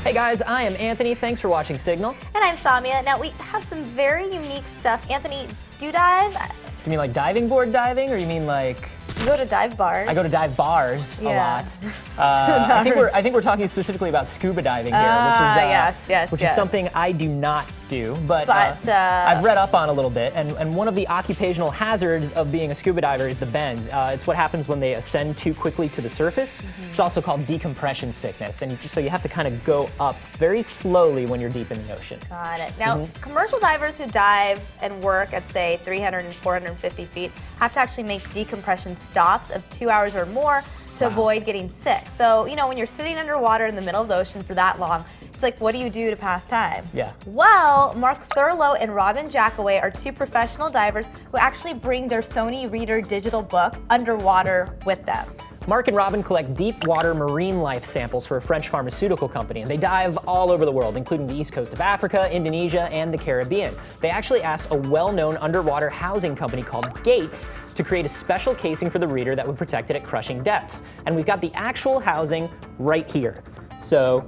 Hey guys, I am Anthony. Thanks for watching Signal. And I'm Samia. Now we have some very unique stuff. Anthony, do you dive? Do you mean like diving board diving, or you mean like... You go to dive bars. I go to dive bars a lot. I think we're talking specifically about scuba diving here, which is something I do not do, but I've read up on a little bit, and one of the occupational hazards of being a scuba diver is the bends. It's what happens when they ascend too quickly to the surface. It's also called decompression sickness, and so you have to kind of go up very slowly when you're deep in the ocean. Got it. Now, commercial divers who dive and work at, say, 300 and 450 feet have to actually make decompression stops of 2 hours or more to avoid getting sick. So, you know, when you're sitting underwater in the middle of the ocean for that long, it's like, what do you do to pass time? Yeah. Well, Mark Thurlow and Robin Jackaway are two professional divers who actually bring their Sony Reader digital books underwater with them. Mark and Robin collect deep water marine life samples for a French pharmaceutical company, and they dive all over the world, including the east coast of Africa, Indonesia, and the Caribbean. They actually asked a well-known underwater housing company called Gates to create a special casing for the reader that would protect it at crushing depths. And we've got the actual housing right here. So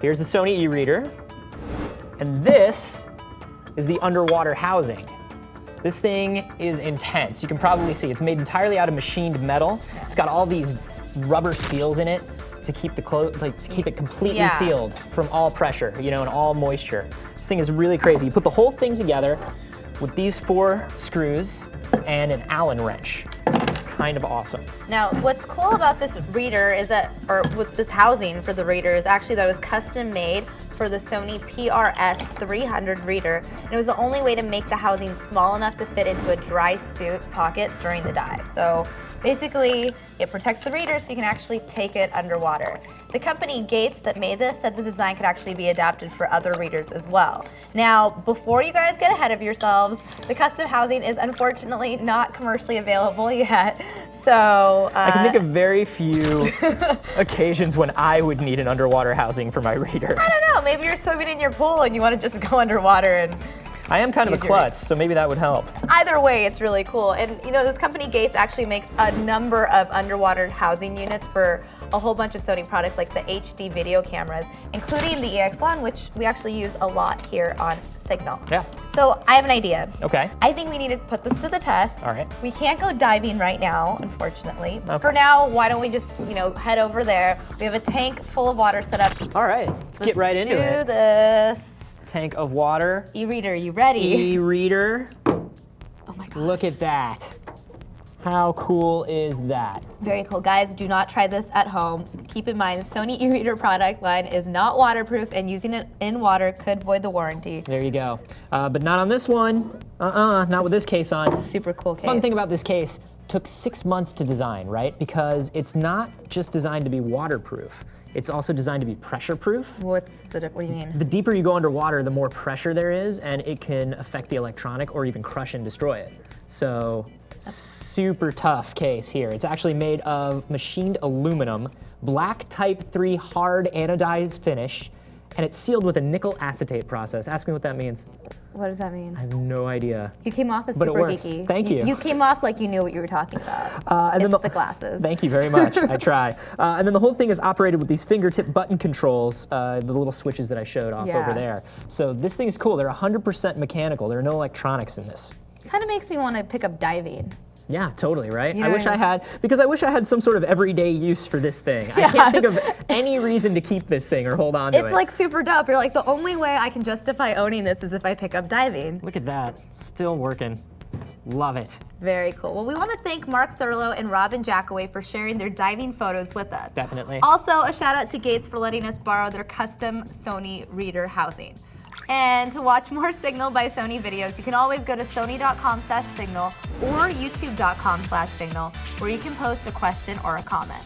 here's the Sony e-reader, and this is the underwater housing. This thing is intense. You can probably see it's made entirely out of machined metal. It's got all these rubber seals in it to keep the to keep it completely sealed from all pressure, you know, and all moisture. This thing is really crazy. You put the whole thing together with these 4 screws and an Allen wrench. Kind of awesome. Now, what's cool about this reader is that, or with this housing for the reader, is actually that it was custom made for the Sony PRS-300 Reader, and it was the only way to make the housing small enough to fit into a dry suit pocket during the dive. So basically, it protects the reader so you can actually take it underwater. The company Gates that made this said the design could actually be adapted for other readers as well. Now, before you guys get ahead of yourselves, the custom housing is unfortunately not commercially available yet. So I can think of very few occasions when I would need an underwater housing for my reader. I don't know, maybe you're swimming in your pool and you want to just go underwater and I am kind of a klutz, so maybe that would help. Either way, it's really cool. And you know, this company Gates actually makes a number of underwater housing units for a whole bunch of Sony products like the HD video cameras, including the EX1, which we actually use a lot here on Signal. Yeah. So I have an idea. Okay. I think we need to put this to the test. All right. We can't go diving right now, unfortunately. Okay. For now, why don't we just, you know, head over there. We have a tank full of water set up. All right, let's get right into it. Do this. Tank of water. E-reader, you ready? E-reader. Oh my gosh. Look at that. How cool is that? Very cool. Guys, do not try this at home. Keep in mind, the Sony e-reader product line is not waterproof, and using it in water could void the warranty. There you go. But not on this one. Not with this case on. Super cool case. Fun thing about this case, took 6 months to design, right? Because it's not just designed to be waterproof. It's also designed to be pressure proof. What do you mean? The deeper you go underwater, the more pressure there is, and it can affect the electronic or even crush and destroy it. So, super tough case here. It's actually made of machined aluminum, black type 3 hard anodized finish, and it's sealed with a nickel acetate process. Ask me what that means. What does that mean? I have no idea. You came off as super geeky. Thank you. You came off like you knew what you were talking about. It's the glasses. Thank you very much. I try. And then the whole thing is operated with these fingertip button controls, the little switches that I showed off over there. So this thing is cool. They're 100% mechanical. There are no electronics in this. Kind of makes me want to pick up diving. Yeah, totally, right? You know I wish I had, because I wish I had some sort of everyday use for this thing. I can't think of any reason to keep this thing or hold on to it. It's like super dope. You're like, the only way I can justify owning this is if I pick up diving. Look at that, still working. Love it. Very cool. Well, we want to thank Mark Thurlow and Robin Jackaway for sharing their diving photos with us. Definitely. Also, a shout out to Gates for letting us borrow their custom Sony reader housing. And to watch more Signal by Sony videos, you can always go to sony.com/signal or youtube.com/signal, where you can post a question or a comment.